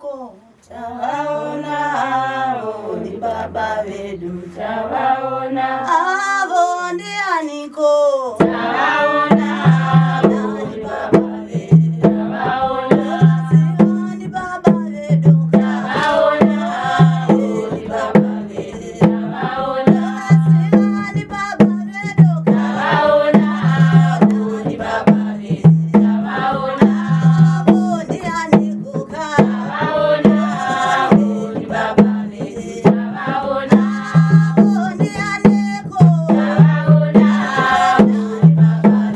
aniko tawaona, avo ni baba vedu tawaona, avo ndi aniko tawaona, avo ni baba vedu tawaona, avo ni baba vedu tawaona, avo ni baba vedu tawaona, avo ni baba vedu tawaona, avo ni baba vedu tawaona, avo ndi aniko tawaona, avo ni baba vedu tawaona, avo ndi aniko tawaona, avo ni baba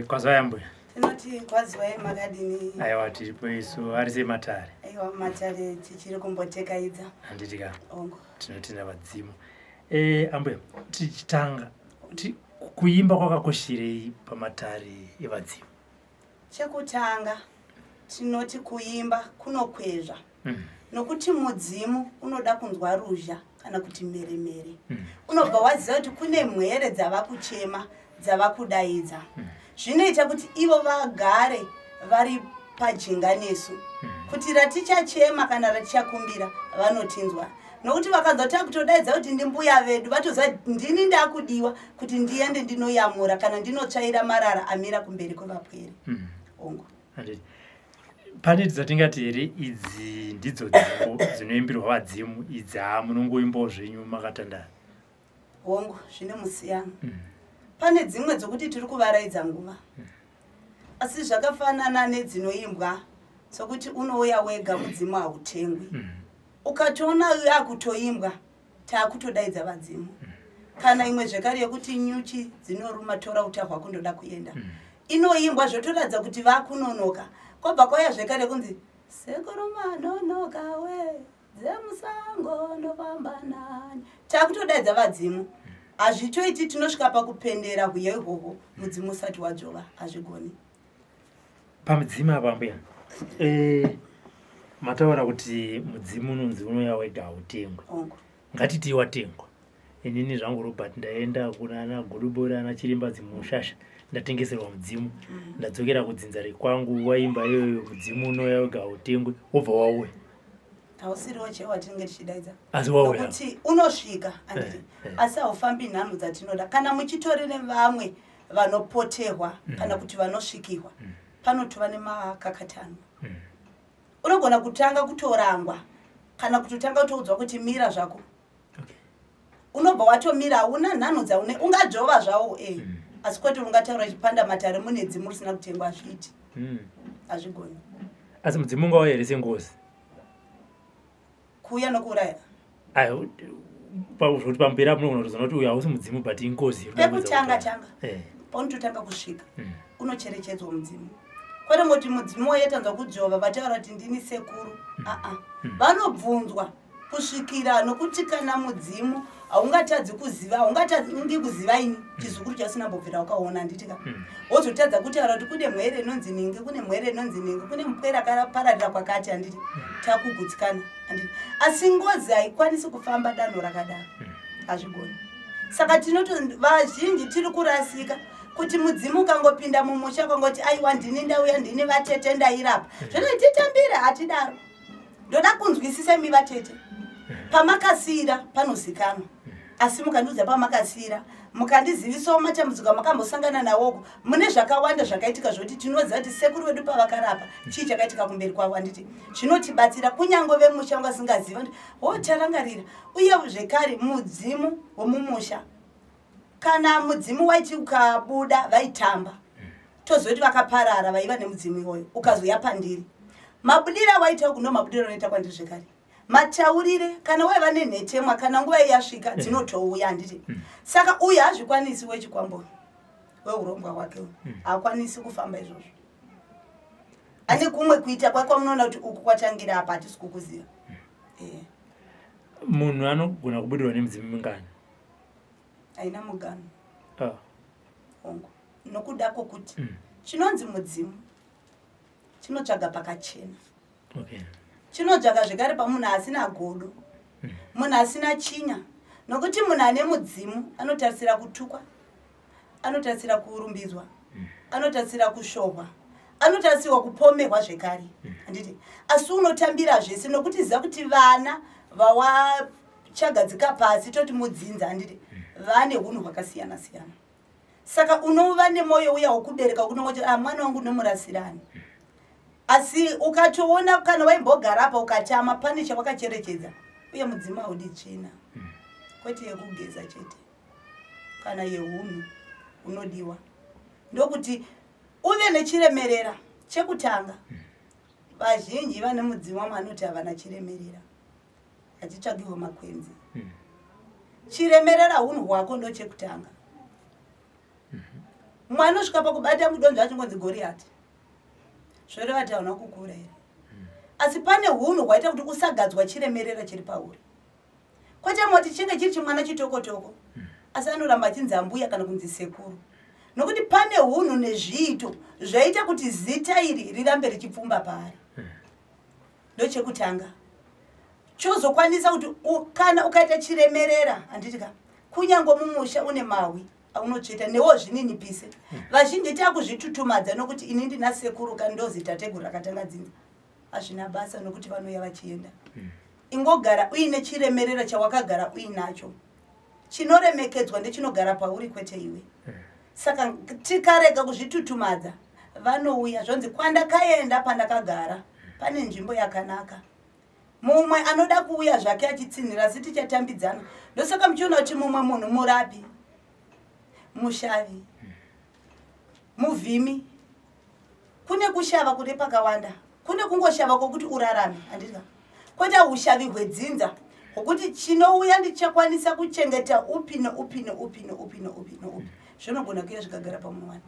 Kwazwaya Mbuya. Tinoti kwazwaya makadini. Aiwa tiripo isu arise matare. Aiwa matare tichiri kumbotekaidza. Handitika. Ongo. Tinotina vadzimu. Ambuya, tichitanga kuimba kwakakoshirei pamatare evadzimu. Chekutanga tinoti kuimba kunokwezva. Nokuti mudzimu unoda kunzwa ruzha kana kuti meremere. Unobva waziva kuti kune mhere dzava kuchema, dzava kudaidza. Zvinoita kuti ivo vagare vari pajinga nesu. Kuti ratichachema kana ratichakumbira vanotinzwa. Nokuti vakanzwa takutodaidza kuti ndimbuya vedu vatoziva ndini ndakudiwa kuti ndiende ndinoyamura kana ndinotsvaira marara amira kumberi kwevapwere. Ongo. Pane dzatingati here idzi ndidzo dzimbo dzinoimbirwa vadzimu idzi munongoimbawo zvenyu makatandara. Hongo zvine musiyano. Pane dzimwe dzokuti tiri kuvaraidza nguva. Asi zvakafanana nedzinoimbwa sokuti unouya wega mudzimu hautengwi. Ukatoona yakutoimbwa taakutodaidza vadzimu. Kana imwe zvekare yekuti nyuchi dzinoruma tora utahwa kundoda kuenda. Inoimbwa zvotoratidza kuti vakunonoka. Kobva kwauya zvekare kunzi sekoroma nonoka we dzemusango nofamba nani. Taakutodaidza vadzimu. Hazvitoiti tinosvika pakupendera huye ihwohwo mudzimu usati wadzova hazvigoni. Pamudzimu apa Mbuya, mataura kuti mudzimu unonzi unouya wega hautengwi. Ngatiti watengwa. Inini zvangu Robert ndaenda kuna ana Godobori ana Chiremba dzimushasha ndatengeserwa mudzimu. Ndadzokera kudzinzari kwangu waimba iyoyo mudzimu unouya wega hautengwi wobva wauya. Hausiriwo chewatinenge tichidaidza. Asi wauya. Nokuti unosvika anditi. Asi haufambi nhamo dzatinoda. Kana muchitorere vamwe vanopoterwa kana kuti vanosvikirwa. Panotova nemakakatano. Unogona kutanga kutorangwa kana kutotanga kutoudzwa kuti mira zvako. Unobva watomira hauna nhano dzaune ungadzova zvawo asi kwete ungataura chipanda matare mune dzimu risina kutengwa zviti. Hazvigoni. Asi mudzimu ungauya here sengozi. Kuuya nokuuraya. Kuti pamberi apo unogona kuzona kuti uyu hausi mudzimu but ingozi. Pekutanga paunototanga kusvika unocherechedzwa mudzimu. Kwete ngoti mudzimu wayetanzwa kudzova vataura kuti ndini sekuru. Vanobvunzwa kusvikira nokuti kana mudzimu haungatadzi kuziva, haungatadzi kuziva ini chizukuru chasina mbobvira wakaona nditika. Wozotadza kutaura kuti kune mhere inonzi ningi, kune mhere inonzi ningi, kune mupwere akapararira kwakati handiti takugutsikana handiti. Asi ngozi haikwanisi kufamba danho rakadaro. Hazvigoni. Saka vazhinji tiri kurasika kuti mudzimu ukangopinda mumusha ukangoti aiwa ndini ndauya ndini vatete ndairapa. Zvino titambire hatidaro. Ndoda kunzwisisa mi vatete. Pamakasira panozikanwa. Asi mukandiudza pamakasira mukandizivisawo matambudziko makambosangana nawoko mune zvakawanda zvakaitika zvoti tinoziva kuti sekuru vedu pavakarapa chii chakaitika kumberi kwavo handiti zvinotibatsira kunyange vemusha vasingaziva tarangarira. Uye zvekare mudzimu womumusha kana mudzimu waiti ukabuda vaitamba toziva kuti vakaparara vaiva nemudzimu iwoyo ukazoya pandiri mabudira waita kuno mabudira unoita kwandiri zvekare. Mataurire kana waiva nenhetemwa kana nguva yasvika dzinotouya handiti. Saka uyu hazvikwanisi wechikwamboni weurongwa hwake haakwanisi kufamba izvozvo. Ane kumwe kuita kwamunoona kuti uku kwatangira apa hatisi kukuziva. Munhu anogona kubudirwa nemudzimu mingani? Haina mugano. Hongo. Nokuda kwokuti chinonzi mudzimu chinotsvaga pakachena. Chinotsvaga zvekare pamunhu asina godo, munhu asina chinya. Nokuti munhu ane mudzimu anotarisira kutukwa, anotarisira kurumbidzwa, anotarisira kushohwa, anotarisirwa kupomerwa zvekare handiti. Asi unotambira zvese nokuti ziva kuti vana vawachagadzika pasi toti mudzinza handiti vane hunhu hwakasiyana siyana. Saka unova nemwoyo uya wokubereka kunongoti mwana wangu nomurasirani. Asi ukatoona kana waimbogara apa ukatama pane chawakacherechedza uye mudzimu haudi tsvina kwete yekugeza chete kana yehunhu unodiwa. Ndokuti uve nechiremerera chekutanga. Vazhinji vane mudzimu vanoti havana chiremerera hachitsvagiwo makwenzi. Chiremerera hunhu hwako ndo chekutanga. mwana osvika pakubata mudonzvo achingonzi Goriati zvoreva kuti hauna kukura here asi pane hunhu hwaita kuti usagadzwa chiremerera chiri pauri kwete moti chinge chiri chimwana chitoko asi anoramba achinzi ambuya kana kunzi sekuru nokuti pane hunhu nezviito zvaita kuti zita iri rirambe richipfumba paari ndochekutanga chozokwanisa kuti kana ukaita chiremerera handitika kunyange mumusha une mawi aunotsveta newo zvininipise vazhinji takuzvitutumadza nokuti ini ndina sekuru kandozi tateguru rakatanga dzinza hazvina basa nokuti vanouya vachienda ingogara uine chiremerera chawakagara uinacho chinoremekedzwa ndechinogara pauri kwete iwe saka tikarega kuzvitutumadza vanouya zvonzi kwandakaenda pandakagara pane nzvimbo yakanaka mumwe anoda kuuya zvake achitsinhira asi tichatambidzana ndosaka muchiona kuti mumwe munhu murapi mushavi muvhimi kune kushava kune pakawanda kune kungoshava kwokuti urarame handika kwete ushavi hwedzinza hwokuti chinouya ndichakwanisa kuchengeta upi neupi zvinogona kuya zvikagara pamunhu wani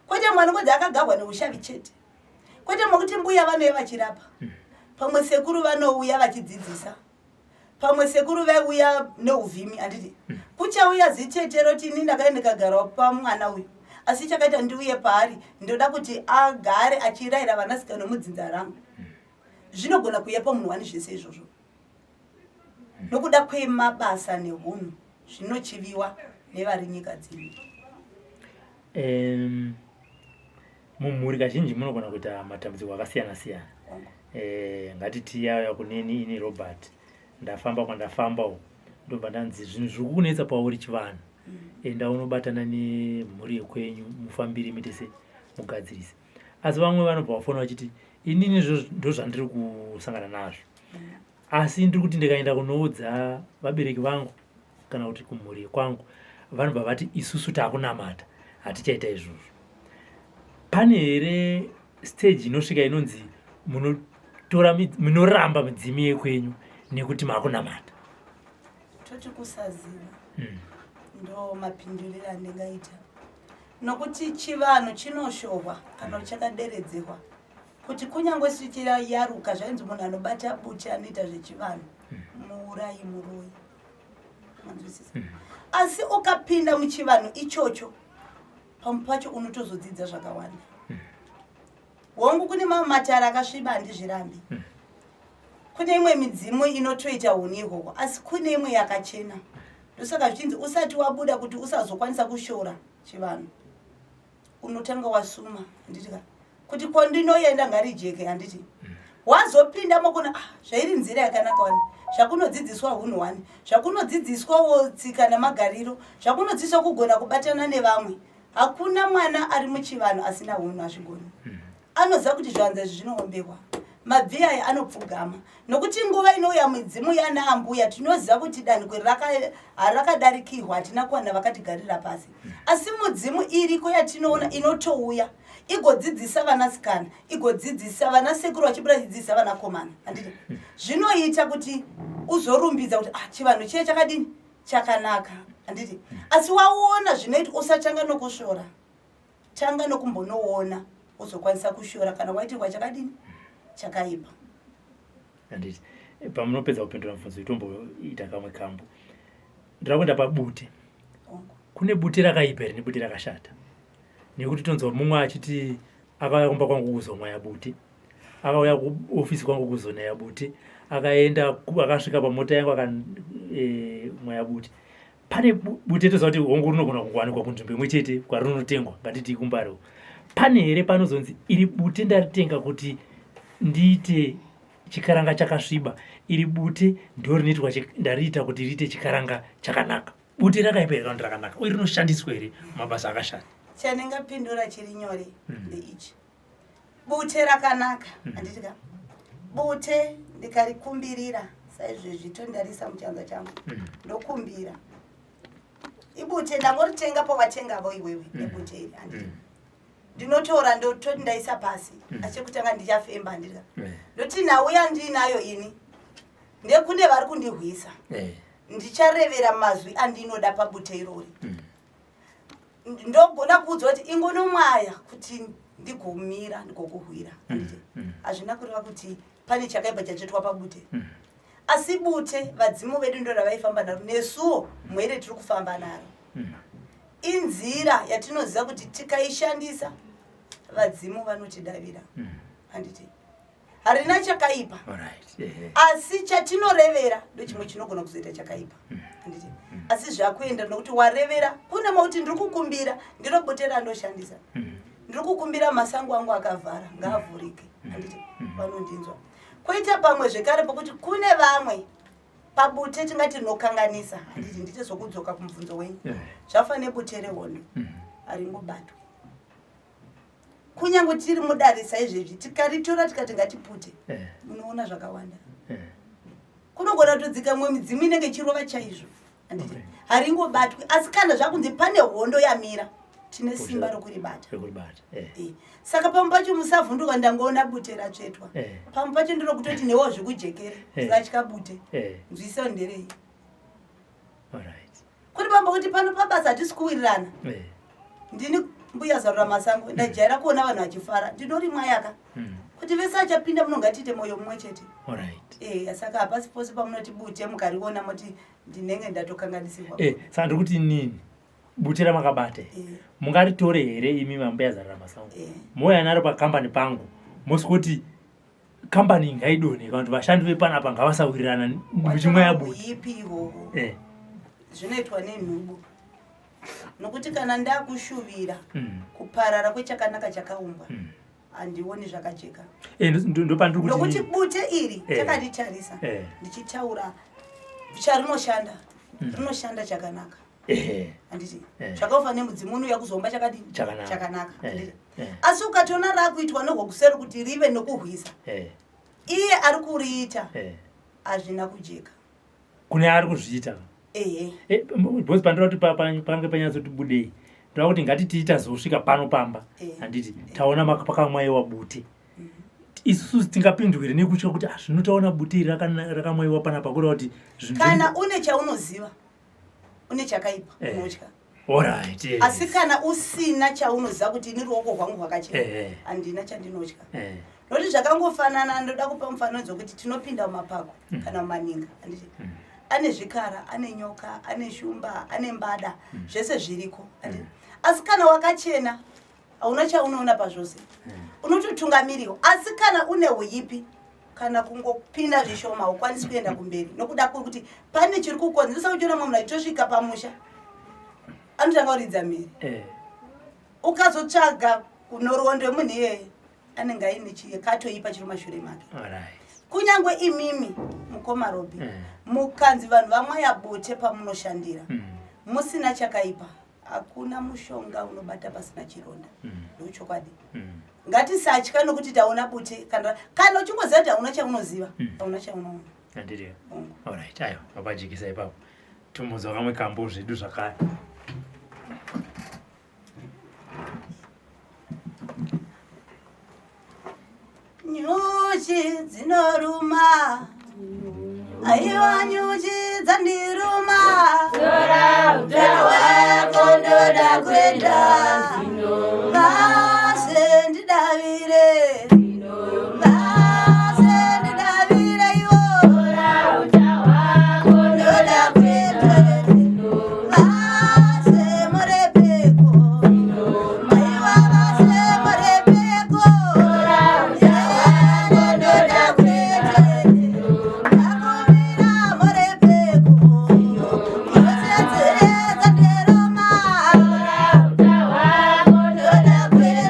kwete mwana kodzi akagarwa neushavi chete kwete mokuti mbuya vanouya vachirapa pamwe sekuru vanouya vachidzidzisa pamwe sekuru vauya neuvhimi handiti kuchauya zitetero kuti ini ndakaenda ndikagarawo pamwana uyu asi chakaita ndiuye paari ndoda kuti agare achirayira vanasikana nomudzinza rangu zvinogona kuya pamunhu wani zvese izvozvo nokuda kwemabasa nehunhu zvinochiviwa nevari nyika dzino mumhuri kazhinji munogona kuita matambudziko akasiyana-siyana ngatiti yauya kuneni ini Robert ndafamba kwandafamba ndobva ndanzi zvinhu zviri kunetsa pauri chivanhu enda unobatana nemhuri yekwenyu mufambiri mitese mugadzirise asi vamwe vanobva vafona vachiti inini ndo zvandiri kusangana nazvo asi ndiri kuti ndikaenda kunoudza vabereki vangu kana kuti kumhuri kwangu vanobva vati isusu taakunamata hatichaita izvozvo pane here stage inosvika inonzi munoramba midzimu yekwenyu nekuti maakunamata toti kusaziva ndo mapinduriro andingaita nokuti chivanhu chinoshohwa kana chakaderedzerwa kuti kunyange sichira yaruka zvainzi munhu anobata Bute anoita zvechivanhu muurayi muroyi asi ukapinda muchivanhu ichocho pamwe pacho unotozodzidza zvakawanda hongu kune mamwe matara akasviba handizvirambi kune imwe midzimu inotoita hunhu ihwohwo asi kune imwe yakachena ndosaka zvichinzi usati wabuda kuti usazokwanisa kushora chivanhu unotanga wasuma handitika kuti kwandinoenda ngarijeke handiti wazopindamo kuna zvairi nzira yakanaka wani zvakunodzidziswa hunhu wani zvakunodzidziswawo tsika namagariro zvakunodzidziswa kugona kubatana nevamwe hakuna mwana ari muchivanhu asina hunhu azvigoni anoziva kuti zvanza izvi zvinoombewa mabvi aya anopfugama nokuti nguva inouya midzimu yana ambuya tinoziva kuti danhiko harakadarikirwa hatina kuwana vakatigarira pasi asi mudzimu iriko yatinoona inotouya igodzidzisa vanasikana igodzidzisa vanasekuru vachibuda chidzidzisa vanakomana handiti zvinoita kuti uzorumbidza kuti chivanhu chiye chakadini chakanaka handiti asi waona zvinoita usatanga nokushora tanga nokumbonoona uzokwanisa kushora kana waitirwa chakadini chakaipa handiti pamunopedza kupindura mubvunzo itomboita kamwe kambo ndira kuenda paBute kune Bute rakaipa here nebute rakashata nekuti tonzwa mumwe achiti akauya kumba kwangu kuzomwa yaBute akauya kuofisi kwangu kuzona yaBute akaenda akasvika pamota yangu akamwa yaBute pane Bute toziva kuti hongu rinogona kuwanikwa kunzvimbo imwe chete kwarinotengwa ngatiti kumbariwo pane here panozonzi iri Bute ndaritenga kuti ndiite chikaranga chakasviba iri Bute ndo ndariita kuti riite chikaranga chakanaka Bute rakaipa here kana kuti rakanaka uye rinoshandiswa here mabasa akashata chandingapindura chiri nyore ndeichi Bute rakanaka handitika Bute ndikarikumbirira saizvezvi tondarisa muchanza changu ndokumbira iBute ndangoritenga pawatengavo iwewe nebute iri handiti ndinotora ndototi ndaisa pasi achekutanga ndichafemba handika ndoti nauya ndinayo ini ndekune vari kundihwisa ndicharevera mazwi andinoda paBute irori ndogona kuudzwa kuti ingonomwaya kuti ndigomira ndigokuhwira. Hazvina kureva kuti pane chakaipa chachiitwa paBute. Asi Bute vadzimu vedu ndo ravaifamba naro nesuwo mwere tiri kufamba naro. Inzira yatinoziva kuti tikaishandisa vadzimu vanotidavira. Handiti harina chakaipa. Asi chatinorevera ndo chimwe chinogona kuzoita chakaipa. Handiti asi zvakuenda nokuti warevera kune mauti ndiri kukumbira ndiro Bute randoshandisa. Ndiri kukumbira masango angu akavhara ngaavhurike. Handiti vanondinzwa. Koita pamwe zvekare pokuti kune vamwe paBute tingati nokanganisa. Handiti ndite zvokudzoka kumubvunzo wenyu. Zvafanira Bute rehondo haringobatwa. Kunyange tiri mudarisa izvezvi tikaritora tikati ngatipute munoona zvakawanda. Kunogona kutodzika mwe midzimu inenge ichirova chaizvo. Handiti haringobatwi asi kana zvakunzi pane hondo yamira tine simba rokuribata. Saka pamwe pacho musavhunduka ndangoona Bute ratsvetwa. Pamwe pacho ndiro kutoti newo zvikujekere zvatya Bute nzwiso nderei. Kuri pamba kuti pano pabasa hatisi kuwirirana. Ndini Mbuya Zaruramasango ndajaira kuona vanhu vachifara ndinori mwayaka kuti vese achapinda munongatiite moyo mumwe chete. Saka hapasi pose pamunoti Bute mukariona moti ndinenge ndatokanganisirwa. Saka ndiri kuti inini Bute ramakabate mungaritore here imi Mbuya Zaruramasango mouya naro pakambani pangu mosikuti kambani ngaidone kana kuti vashandi vepanapa ngavasawirirana muchimweya Bute. Ipi ivovo zvinoitwa nenhubu nokuti kana ndakushuvira kuparara kwechakanaka chakaumbwa handioni zvakajeka. Nokuti Bute iri takaritarisa ndichitaura charinoshanda rinoshanda chakanaka. Handiti zvakafa nemudzimu unouya kuzomba chakadini chakanaka. Asi ukatoona rakuitwa nogokuseri kuti rive nokuhwisa iye ari kuriita hazvina kujeka kune ari kuzviita. Bosi pandira kuti pange panyatsoti budei ndava kuti ngatitiita zosvika pano pamba. Handiti taona pakamwaiwa Bute isusu tingapindukire nekutya kuti zvinotaona Bute rakamwaiwa panapa kureva kuti kana une chaunoziva une chakaipa unotya. Asi kana usina chaunoziva kuti ini ruoko rwangu rwakachena handina chandinotya. Nokuti zvakangofanana ndoda kupa mufananidzo kuti tinopinda mumapako kana mumaninga. Handiti ane zvikara ane nyoka ane shumba ane mbada zvese zviriko. Asi kana wakachena hauna chaunoona pazvose unototungamiriwa. Asi kana une huipi kana kungopinda zvishoma ukwanisi kuenda kumberi nokuda kuti pane chiri kukonzeresa kuchiona mwe munhu achitosvika pamusha anotanga kuridza mhiri. Ukazotsvaga kunorondo yemunhu iyeye anenge aine katoipa chiri mashure make. Kunyange imimi mukomarobi mukanzi vanhu vamwaya Bute pamunoshandira musina chakaipa hakuna mushonga unobata pasina chironda. Ndochokwadi. Ngatisatya nokuti taona Bute kana uchingoziva kuti hauna chaunoziva hauna chaunoona. Handiriyo. Ayo wapajikisa ipapo tumudza kamwe kambo zvedu zvakare. Nyuchi dzinoruma aiwa nyuchi dzandiruma utano hwako ndoda kwenda vase ndidavire vase ndidavire iwo ndoda kwenda vase murepeko aiwa vase murepeko ndoda kwenda akumira murepeko yosedzereza nderoma ndoda kwenda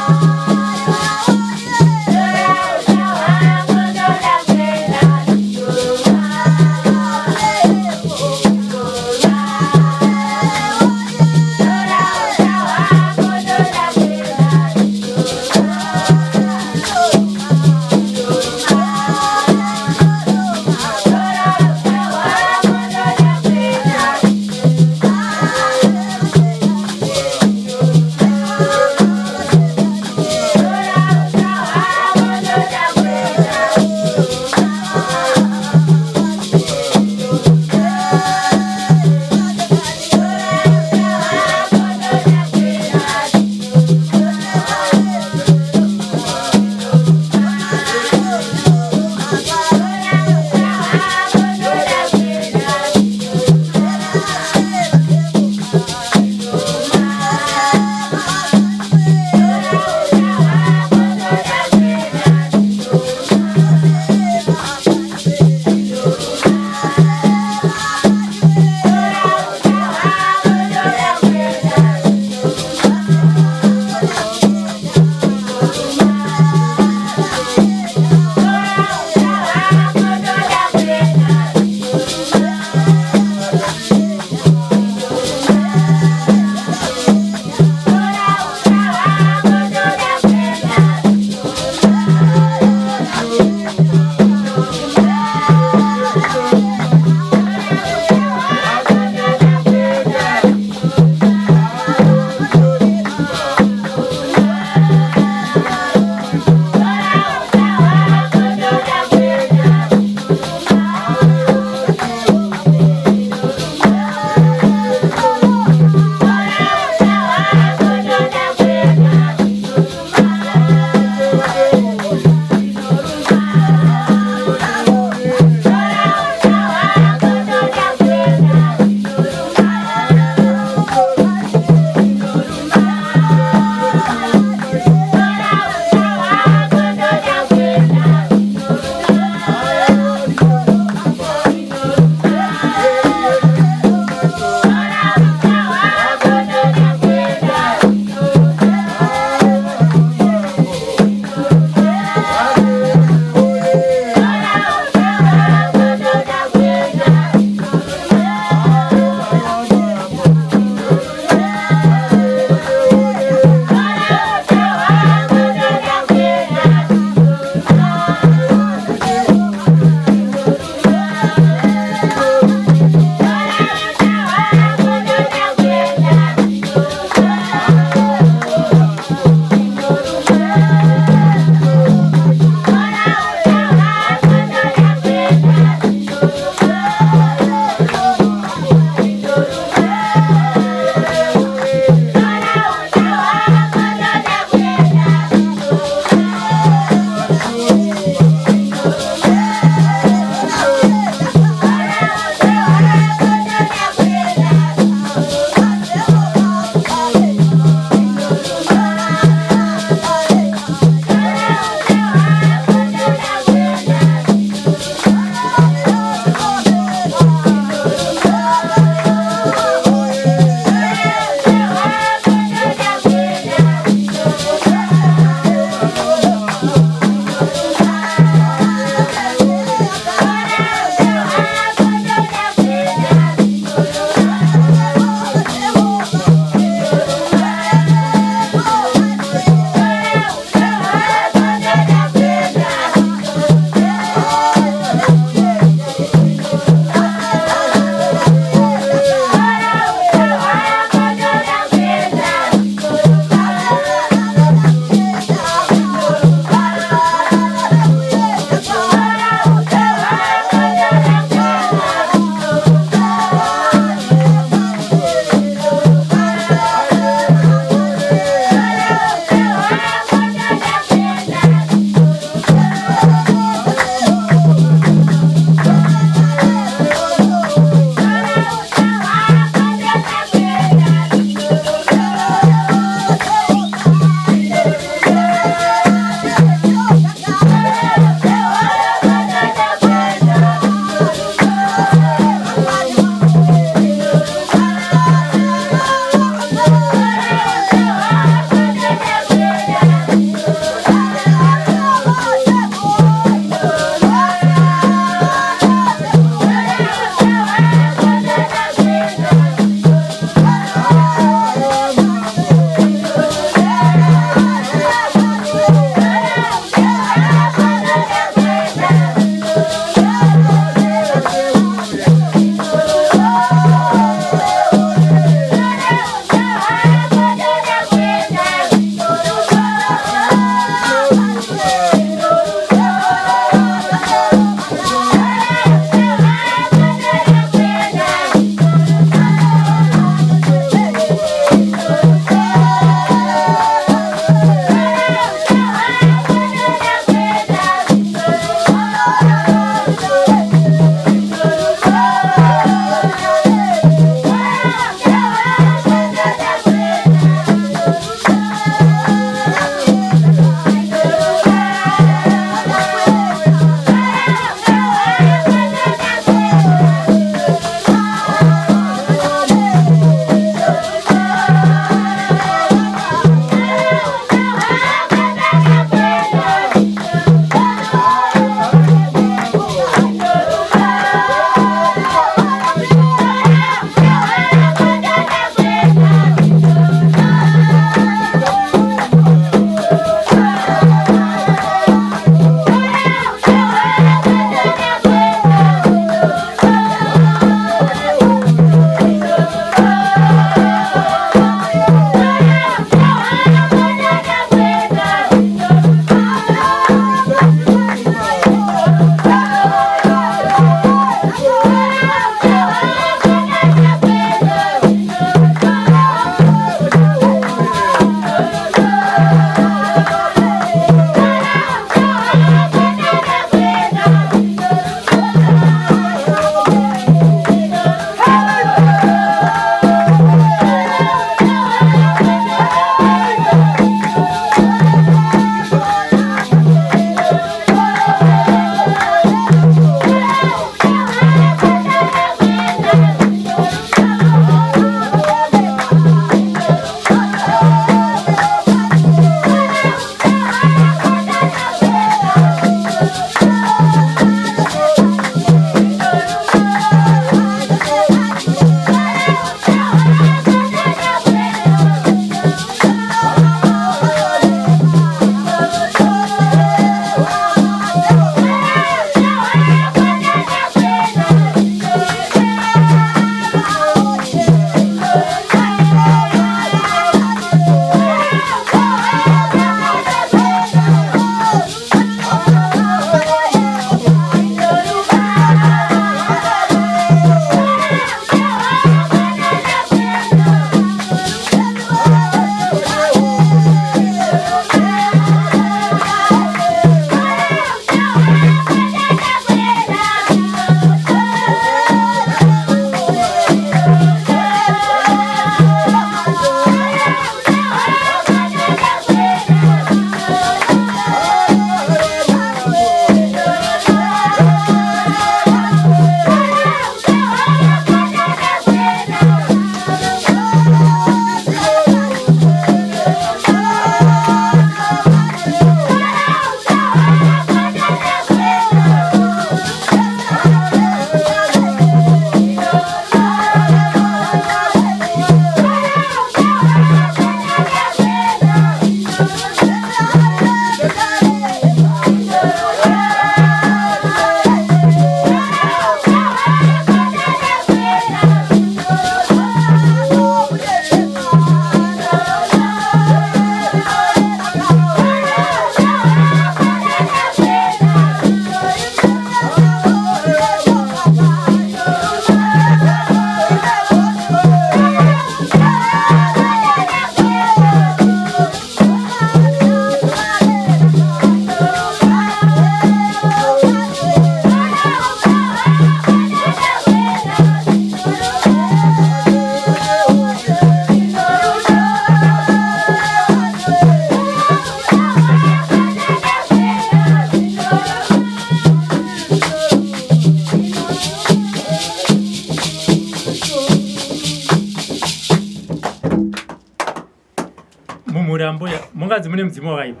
mukadzi mune mudzimu wakaipa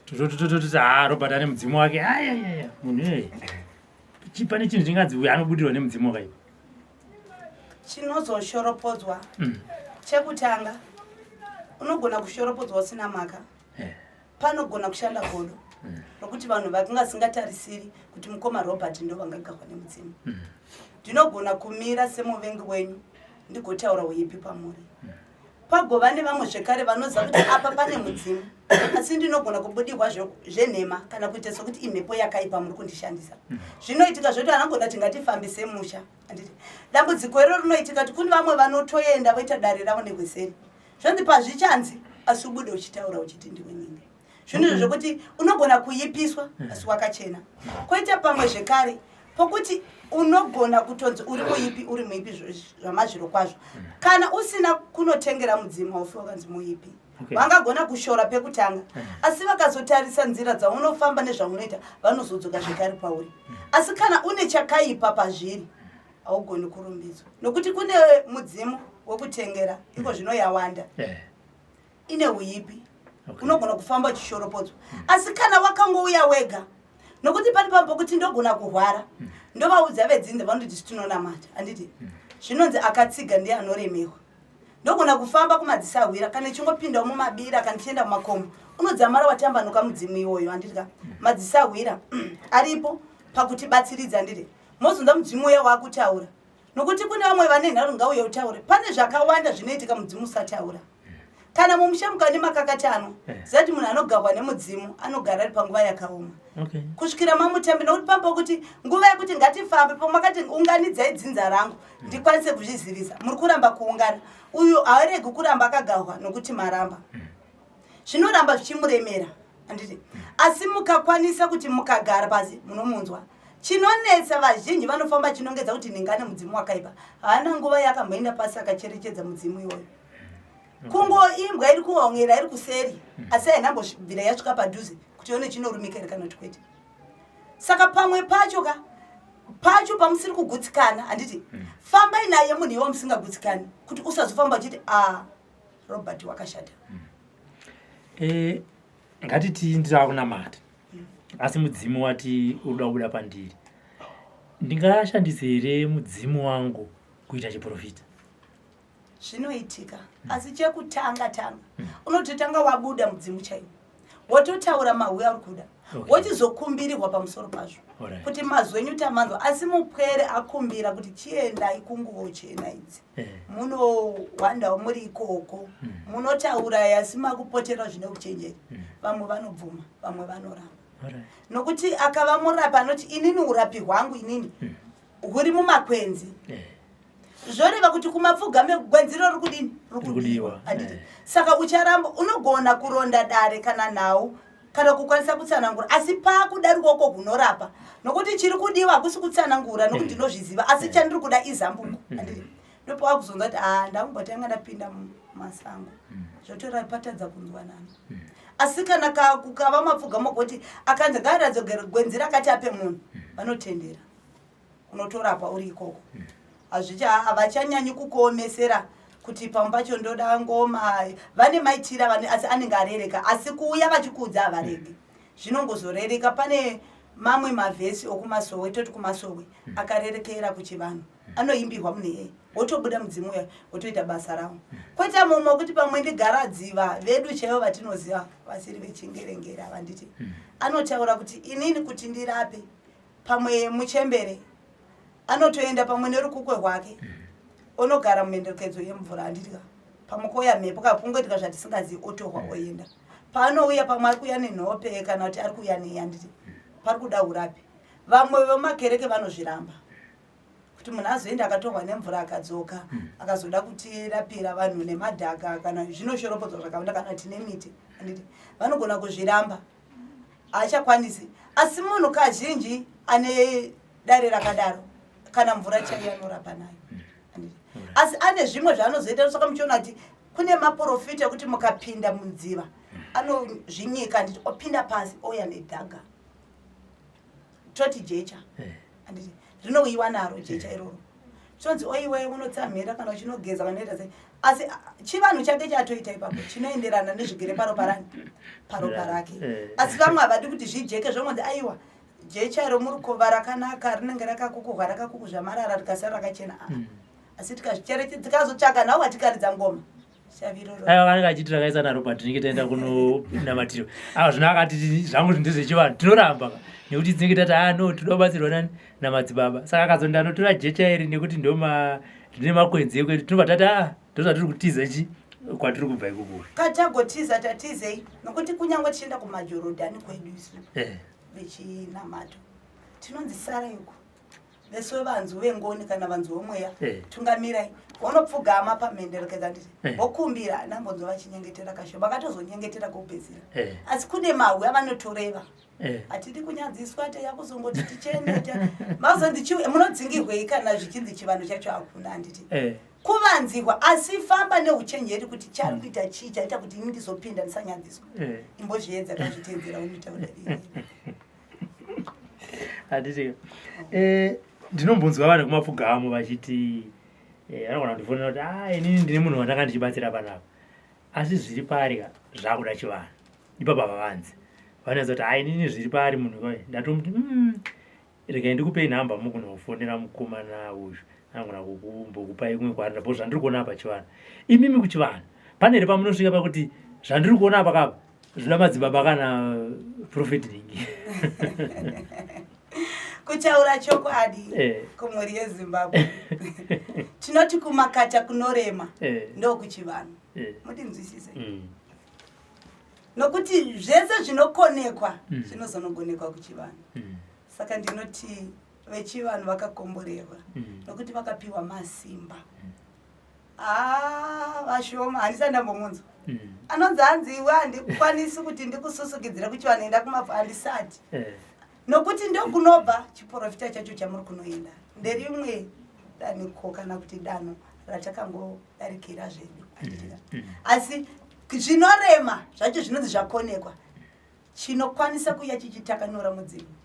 tototi Robert ane mudzimu wake ayayaya munhu pane chinhu chingadzi anobudirwa nemudzimu wakaipa chinozoshoropodzwa chekutanga unogona kushoropodzwa usina mhaka panogona kushanda godo rokuti vanhu vakangavasingatarisiri kuti mukoma Robert ndo vangagarwa nemudzimu ndinogona kumira semuvengi wenyu ndigotaura uipi pamuri pagova nevamwe zvekare vanoziva kuti apa pane mudzimu asi ndinogona kubudirwa zvenhema kana kuita sokuti imhepo yakaipa muri kundishandisa zvinoitika zvoti anangoda kuti ngatifambise musha dambudziko iro rinoitika kuti kune vamwe vanotoenda voita dare ravo negweseri zvonzi pazvichanzi asi ubude uchitaura uchiti ndiwe nini zvinhu zvokuti unogona kuipiswa asi wakachena koita pamwe zvekare pokuti unogona kutonzi uri muipi uri muipi zvamazviro kwazvo kana usina kunotengera mudzimu haufi wakanzi muipi vangagona kushora pekutanga asi vakazotarisa nzira dzaunofamba nezvaunoita vanozodzoka zvekare pauri asi kana une chakaipa pazviri haugoni kurumbidzwa nokuti kune mudzimu wekutengera iko zvino yawanda ine uipi unogona kufamba uchishoropodzwa asi kana wakangouya wega nokuti pani pambo kuti ndogona kurwara ndovaudza vedzinze vanoti titinonamata handiti zvinonzi akatsiga ndiye anoremewa ndogona kufamba kumadziso awira kana ichingopindawo mumabira kana tichienda mumakomo unodzamara watambanuka mudzimu iwoyo handitika madziso awira aripo pakutibatsiridza handiti mozonza mudzimu uya waakutaura nokuti kune vamwe vane nharo ngauye utaure pane zvakawanda zvinoitika mudzimu usataura kana mumusha mukani makakatano zati munhu anogarwa nemudzimu anogara ari panguva yakaoma kusvikira mamutambi nokuti pamba kuti nguva yekuti ngatifambe pamakati unganidzai dzinza rangu ndikwanise kuzvizivisa muri kuramba kuungana uyu haaregi kuramba akagarwa nokuti maramba zvinoramba zvichimuremera handiti asi mukakwanisa kuti mukagara pasi munomunzwa chinonetsa vazhinji vanofamba chinongedza kuti ningane mudzimu wakaipa haana nguva yakamboenda pasi akacherechedza mudzimu iwoyo kungoimbwa iri kuhongera iri kuseri asi hainambobvira yasvika padhuze kuti ione chinorumika iri kana kuti kwete saka pamwe pacho pamusiri kugutsikana handiti fambai naye munhu iwo musingagutsikani kuti usazofamba uchiti Robert wakashata ngatiti ndiri kunamata asi mudzimu wati uda kubuda pandiri ndingashandise here mudzimu wangu kuita chiprofita zvinoitika asi chekutanga unototanga wabuda mudzimu chaiwo wototaura mahwe ari kuda wochizokumbirirwa pamusoro pazvo kuti mazwi enyu tamanzwa asi mupwere akumbira kuti chiendai kunguvo chena idzi munowandawo muri ikoko munotaura asi makupotera zvine uchenjeri vamwe vanobvuma vamwe vanoramba nokuti akava murapi anoti inini urapi hwangu inini huri mumakwenzi zvoreva kuti kumapfugame gwenzi ro rikudini rikudiwa saka ucharamba unogona kuronda dare kana nhau kana kukwanisa kutsanangura asi pakudarika uko kunorapa nokuti chiri kudiwa hakusi kutsanangura nokuti ndinozviziva asi chandiri kuda izambuko ndopa wakuzonza kuti ndambotanga ndapinda mumasango zvotorapatadza kunzwanana asi kana kukava mapfugamo kuti akanzi ngaaradzogere gwenzi rakati ape munhu vanotendera unotorapa uri ikoko havachanyanyi kukuomesera kuti pambacho ndoda ngoma vane maitira asi anenge arereka asi kuuya vachikudza havaregi zvinongozorereka pane mamwe mavhesi okumasowe toti kumasowe akarerekera kuchivanhu anoimbirwa munhu iyeye wotobuda mudzimu uya wotoita basa ravo kwete mumwe wekuti pamwe ndigara dziva vedu chaivo vatinoziva vasiri vechingerengera vanditi anotaura kuti inini kuti ndirape pamwe muchembere anotoenda pamwe nerukukwe rwake onogara mumenderekedzo yemvura handitika pamwe koya mhepo kapungoitika zvatisingazivi otorwa oenda paanouya pamwe ari kuuya nenhope kana kuti ari kuuya nehanditi pari kuda urapi vamwe vemakereke vanozviramba kuti munhu azoenda akatorwa nemvura akadzoka akazoda kutirapira vanhu nemadhaka kana zvinoshoropodzwa zvakawanda kana tine miti handiti vanogona kuzviramba haachakwanisi asi munhu kazhinji ane dare rakadaro kana mvura chaiyo anorapa nayo asi ane zvimwe zvaanozoita saka muchiona kuti kune maprofita ekuti mukapinda munziva anozvinyika handiti opinda pasi ouya nedhaga toti jecha handiti rinowiwa naro jecha iroro chonzi oiwe unotsamhira kana uchinogeza vanoita sei asi chivanhu chake chatoita ipapo chinoenderana nezvigere paro parake asi vamwe havadi kuti zvijeke zvongonzi aiwa jecha romurukova rakanaka rinenge rakakukuhwa rakakukuzvamarara rikasara rakachena asi tikazotsvaka nhau watikaridza ngoma aiwa vanenge achiti rakaisa naropa tinenge taenda kunonamatiro ava zvino akati zvangu ndezvechivanhu tinoramba nekuti tinenge tati no tinobatsirwa nani namadzibaba saka akazonda anotora jecha iri nekuti ndine makwenzi ekwedu tinobva tati ndozvatiri kutiza chi kwatiri kubva ikoko katagotiza tatizei nokuti kunyange tichienda kumajorodhani kwedu isu vechinamato tinonzi sarayuko veso vanzu vengoni kana vanzu vomweya tungamirai vonopfugama pamhenderekeza nditi vokumbira nambonzo vachinyengetera kashoma vakatozonyengetera kupedzira asi kune mahwe avanotoreva hatidi kunyadziswa teya kuzongoti tichiendeta mazonzi munodzingirwei kana zvichinzi chivanhu chacho hakuna handiti kuvanzirwa asi famba neuchenjeri kuti chari kuita chii chaita kuti ini ndizopinda ndisanyadziswa imbozviedza kazvitedzera unoita kudai handiti ndinombonzwa vanhu kumapfugamo vachiti anogona kutifonera kuti inini ndine munhu wandanga ndichibatsira panapa asi zviri pari zvakuda chivanhu ipapa vavanzi vanonza kuti inini zviri pari munhu ndatomuti regai ndikupei nhamba mukunofonera mukomana uyu anogona kumbokupai kumwe kwarira bo zvandiri kuona apa chivanhu imimi kuchivanhu pane here pamunosvika pakuti zvandiri kuona apa kapa zvina madzibaba kana profeti ningi kutaura chokwadi kumhuri yezimbabwe tinoti kumakata kunorema ndokuchivanhu mutinzwisise nokuti zvese zvinokonekwa zvinozonogonekwa kuchivanhu saka ndinoti vechivanhu vakakomborerwa nokuti vakapiwa masimba vashoma handisandambomunzwa anonzi hanziwe handikwanisi kuti ndikususukidzira kuchivanhu enda kumabva handisati nokuti ndokunobva chiprofita chacho chamuri kunoenda nderimwe daniko kana kuti danho ratakangodarikira zvedu asi zvinorema zvacho zvinonzi zvakonekwa chinokwanisa kuya chichitakanura mudzimu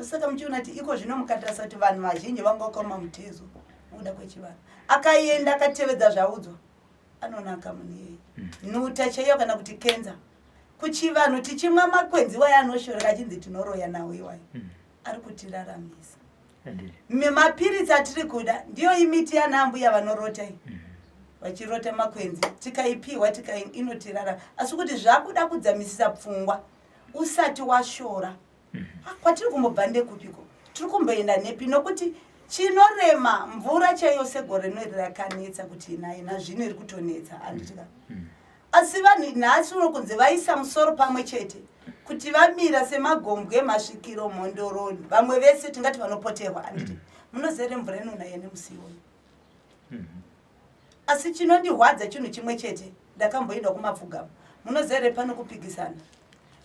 saka muchiona kuti iko zvino mukatarisa kuti vanhu vazhinji vangokoma mutezo muda kwechivanhu akaenda akatevedza zvaudzwa anonaka muniyei nhuta chaiyo kana kuti kenza kuchivanhu tichimwa makwenzi waya anoshoreka achinzi tinoroya nawo iwayo ari kutiraramisa mapirisi atiri kuda ndiyo imiti yanambuya vanorota vachirota makwenzi tikaipiwa inotirara asi kuti zvakuda kudzamisisa pfungwa usati washora kwatiri kumbobva ndekupiko tiri kumboenda nepi nokuti chinorema mvura chaiyo segore rino rakanetsa kuti naina zvino iri kutonetsa handitika asi vanhu nhasi unokunzi vaisa musoro pamwe chete kuti vamira semagombwe masvikiro mhondoroni vamwe vese tingati vanopoterwa handiti munozere mvura inonaye nemusioni asi chinondihwadza chinhu chimwe chete ndakamboenda kumapfugamo munozere pano kupigisana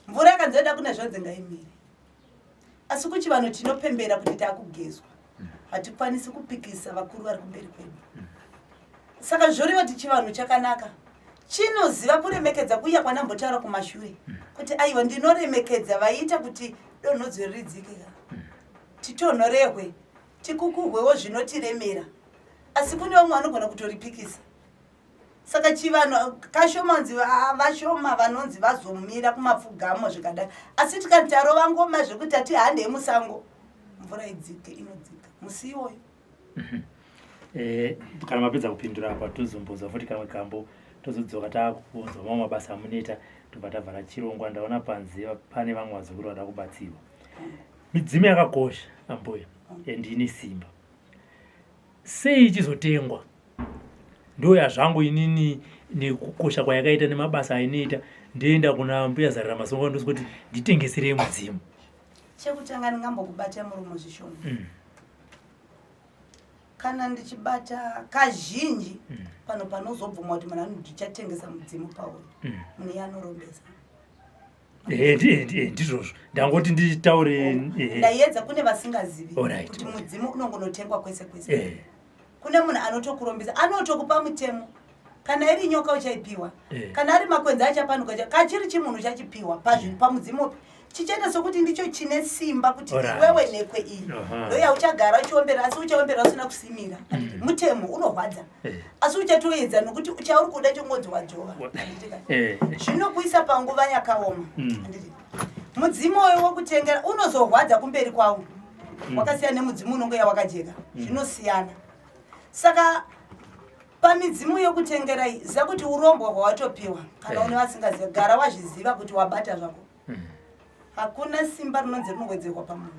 mvura yakanzoenda kune zvonzi ngaimire asi kuchivanhu tinopembera kuti takugezwa hatikwanisi kupikisa vakuru vari kumberi kwedu saka zvoriva kuti chivanhu chakanaka chinoziva kuremekedza kuya kwanambotaura kumashure kuti aiwa ndinoremekedza vaiita kuti donhodzo riridzikika titonhorehwe tikukuhwewo zvinotiremera asi kune vamwe vanogona kutoripikisa saka chivanhu kashomanzi vashoma vanonzi vazomira kumapfugamo zvikadai asi tikati tarova ngoma zvekuti hatihande yemusango mvura idzike inodzika musi iwoyo kana mapedza kupindura apa tozombozwa futi kamwe kambo tozodzoka takuunzwa mamwe mabasa amunoita tobva tabvara chirongwa ndaona panze pane vamwe vazukuru vada kubatsirwa midzimu yakakosha ambuya ndine simba sei ichizotengwa ndo yazvangu inini nekukosha kwayakaita nemabasa ainoita ndoenda kuna Mbuya Zaruramasango ndosiko kuti nditengesere mudzimu chekutanga ndingambokubata murumo zvishoma kana ndichibata kazhinji pano panozobvuma kuti munhu ndichatengesa mudzimu pauri munhu yanorombesa ndizvozvo ndangoti nditaure ndaiedza kune vasingazivi kuti mudzimu unongonotengwa kwese kwese kune munhu anotokurombesa anotokupa mutemo kana iri nyoka uchaipiwa kana ari makwenzi achapanuka kachiri chimunhu chachipiwa pamudzimu chichenda sokuti ndicho chine simba kuti wewe nekwe iyi ndoya uchagara uchiombera asi uchaombera usina kusimira mutemo unorwadza asi uchatoedza nokuti uchauri kuda chongodzi wajova zvinokuisa panguva yakaoma mudzimu oyo wokutengera unozorwadza kumberi kwawo wakasiyana nemudzimu unonge yawakajeka zvinosiyana saka pamidzimu yokutengera iyi zakuti urombo hwawatopiwa kana une vasingaziva gara wazviziva kuti wabata zvako hakuna simba rinonzi rinowedzerwa pamunhu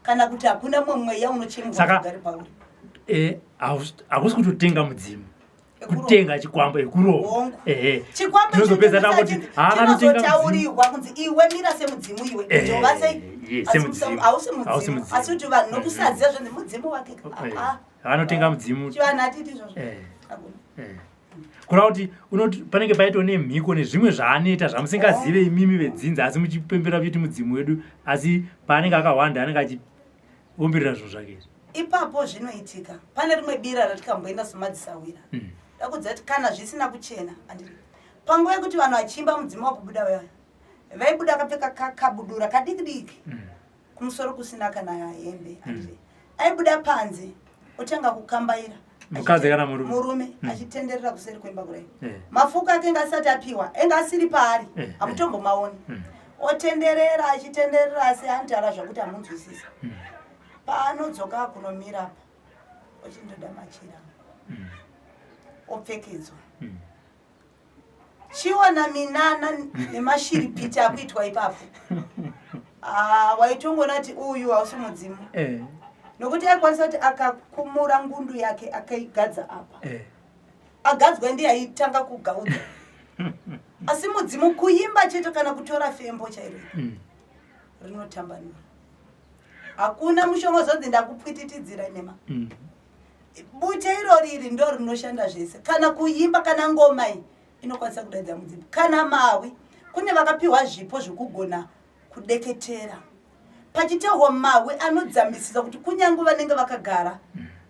kana kuti hakuna mumwe mweya unochemwa kugari pauri hakusi kutotenga mudzimu kutenga chikwambo ekurohwa chikwambo chinozotaurirwa kunzi iwe mira semudzimu iwe jova sei hausi mudzimu asi kuti vanhu nokusaziva zvenzi mudzimu wake anotenga mudzimu chivanhu hatiti izvozvo kurava kuti panenge paito nemhiko nezvimwe zvaanoita zvamusingazive imimi vedzinza asi muchipembera kuti mudzimu wedu asi paanenge akawanda anenge achiomberera zvinhu zvake ipapo zvinoitika pane rimwe bira ratikamboenda somadzisawira dakudza kuti kana zvisina kuchena panguva yekuti vanhu vachimba mudzimu wakubuda vaya vaibuda akapfeka kakabudura kadiki kumusoro kusina kana hembe aibuda panze otanga kukambaira mukadzi kana murume achitenderera kuseri kwemba kudai mafuko ake enga asati apiwa enga asiri paari hamutombomaoni otenderera achitenderera asi anotara zvakuti hamunzwisisa paanodzoka kunomirapo ochindoda machira opfekedzwa chiona minana nemashiripiti akuitwa ipapo waitongoona kuti uyu hausi mudzimu nokuti aikwanisa kuti akakumura ngundu yake akaigadza apa agadzwa ndiye aitanga kugaudza asi mudzimu kuimba chete kana kutora fembo chairo rinotambanura hakuna mushongo zodzi ndakupwititidzira nema bute iro riri ndo rinoshanda zvese kana kuimba kana ngoma iyi inokwanisa kudaidza mudzimu kana mawi kune vakapiwa zvipo zvekugona kudeketera pachiteho mawe anodzambisisa kuti kunyange vanenge vakagara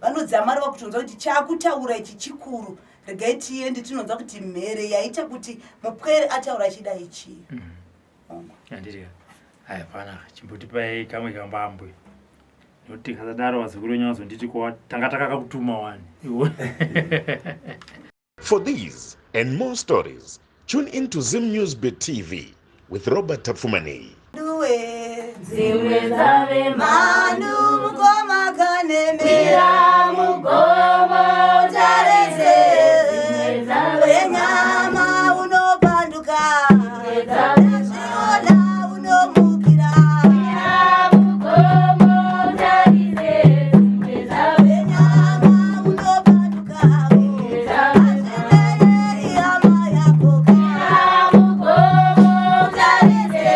vanodzamara vakutonza kuti chaakutaura ichi chikuru regai tiende tinonza kuti mhere yaita kuti mupwere ataura achida ichi andiri haya pana chimbuti pai kamwe kambambwe nokuti kasadaro vazukuru nyazonditi kwa tanga takakutuma wani For these and more stories, tune in to Zim News Bit TV with Robert Tafumani. Zimwe zave manu mukoma kanemera mugoma utarese zimwe zave nyama unopanduka zviona unomukira mugoma utarese zimwe zave nyama unopanduka azvimere ihama yako mugoma utarese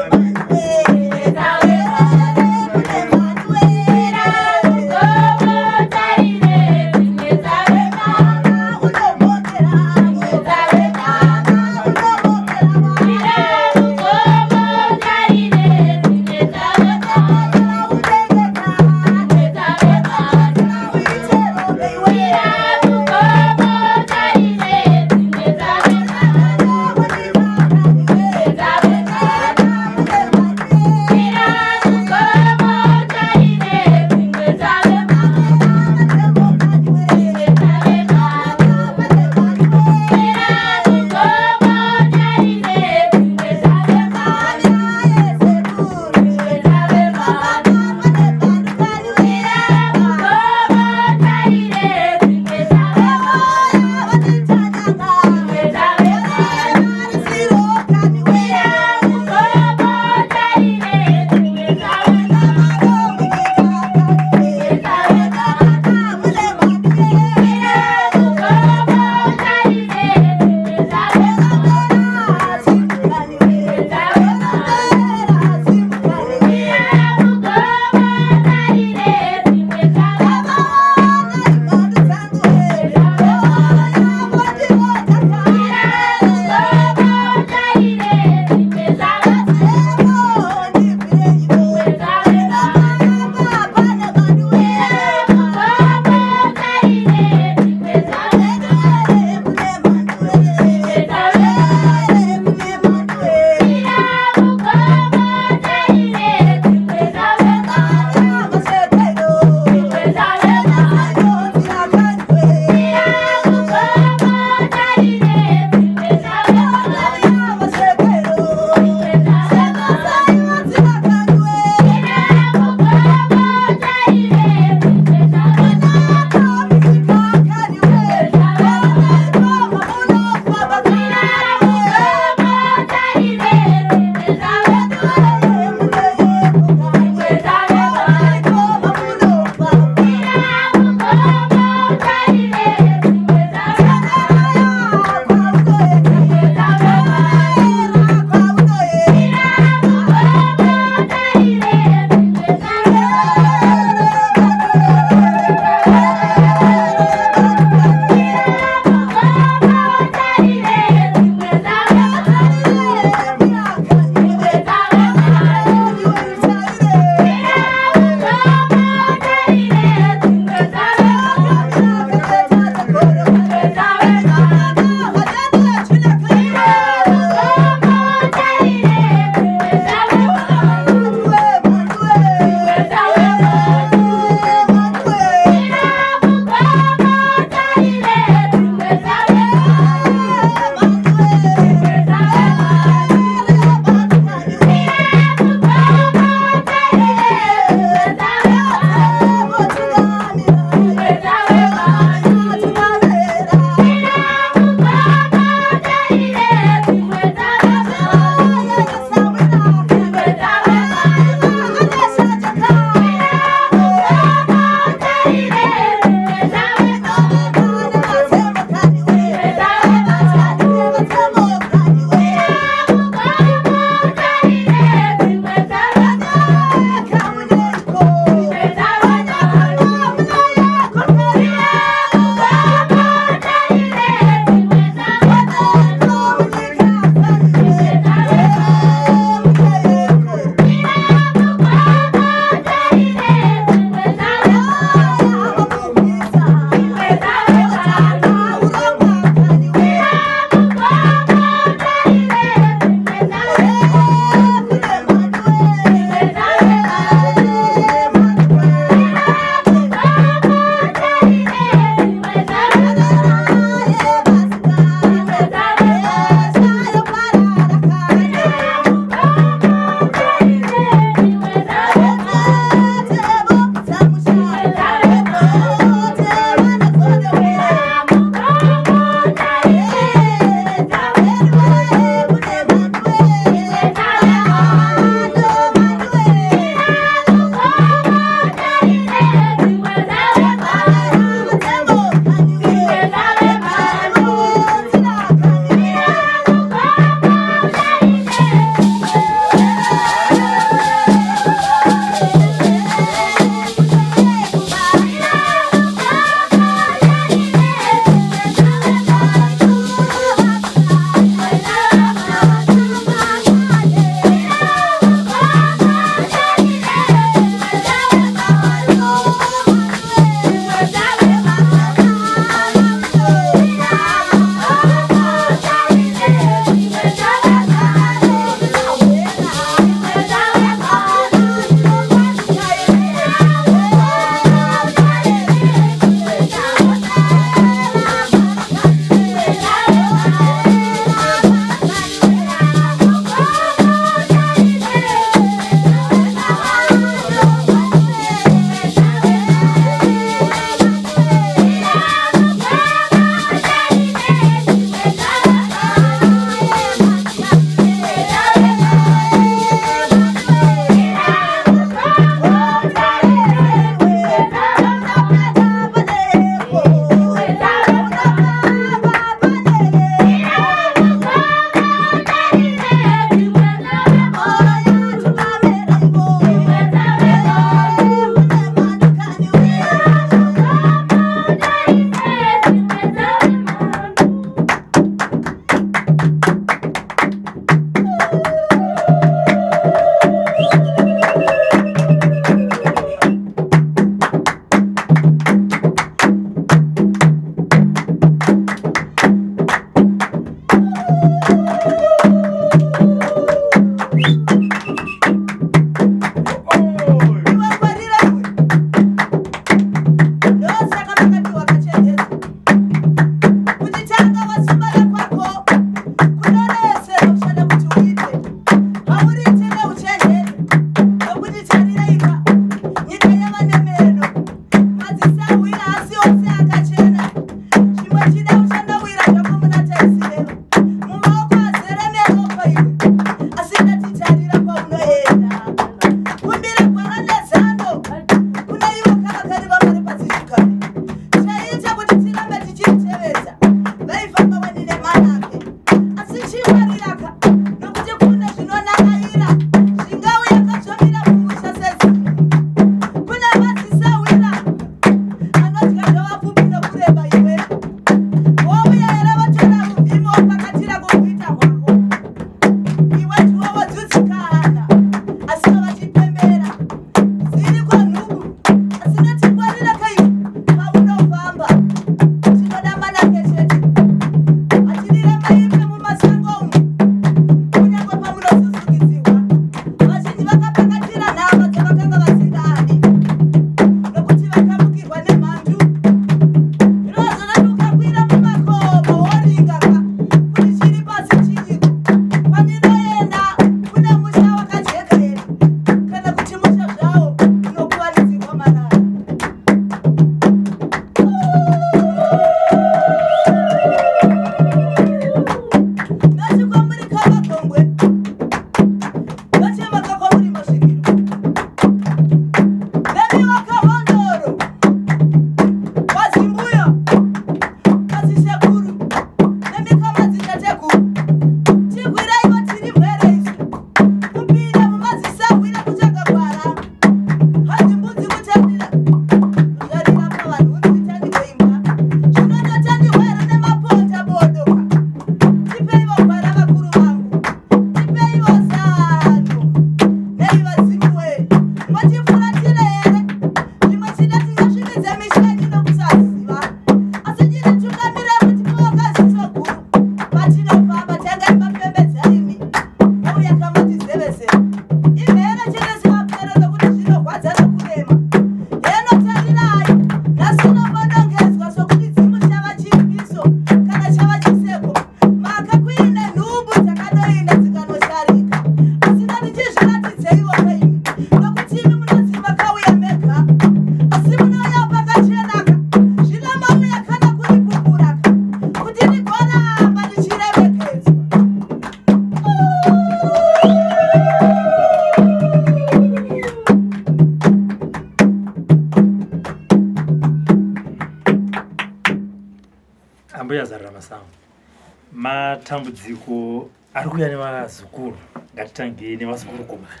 matambudziko ari kuuya nevazukuru, ngatitange nevazukuru komana,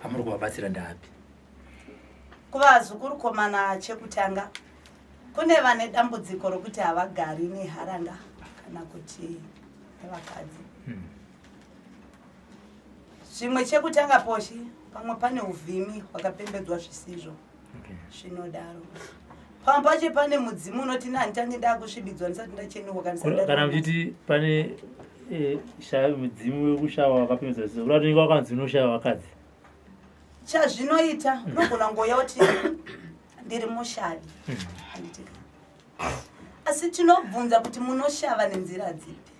amuri kuvabatsira ndapi? Kuvazukuru komana chekutanga, kune vane dambudziko rokuti havagari neharanda kana kuti nevakadzi. Zvimwe chekutanga poshi, pamwe pane uvhimi hwakapembedzwa zvisizvo. Zvinodaro. Pamwe pacho pane mudzimu unoti ndange ndakusvibidzwa ndisati ndachenuka kana muchiti pane mudzimu wekushava wakapembedzwa zvisizvo, kurati unenge wakanzi unoshava vakadzi. Chazvinoita unogona ngoya kuti ndiri mushavi. Asi tinobvunza kuti munoshava nenzira dzipi?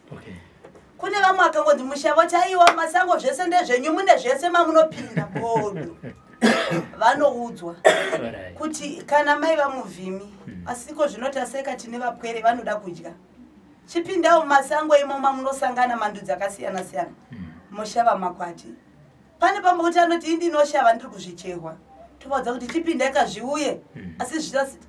Kune vamwe vakangonzi mushava chaiwa masango zvese ndezvenyu mune zvese mamunopinda bodo. Vanoudzwa kuti kana mai vamuvhimi asiko zvinotaseka tine vapwere vanoda kudya. Chipindawo mumasango imomo munosangana mandudzi akasiyana siyana. Mushava makwati. Pane pamwe kuti anoti ndinoshava ndiri kuzvichehwa. Tovaudza kuti chipinda ikazviuye asi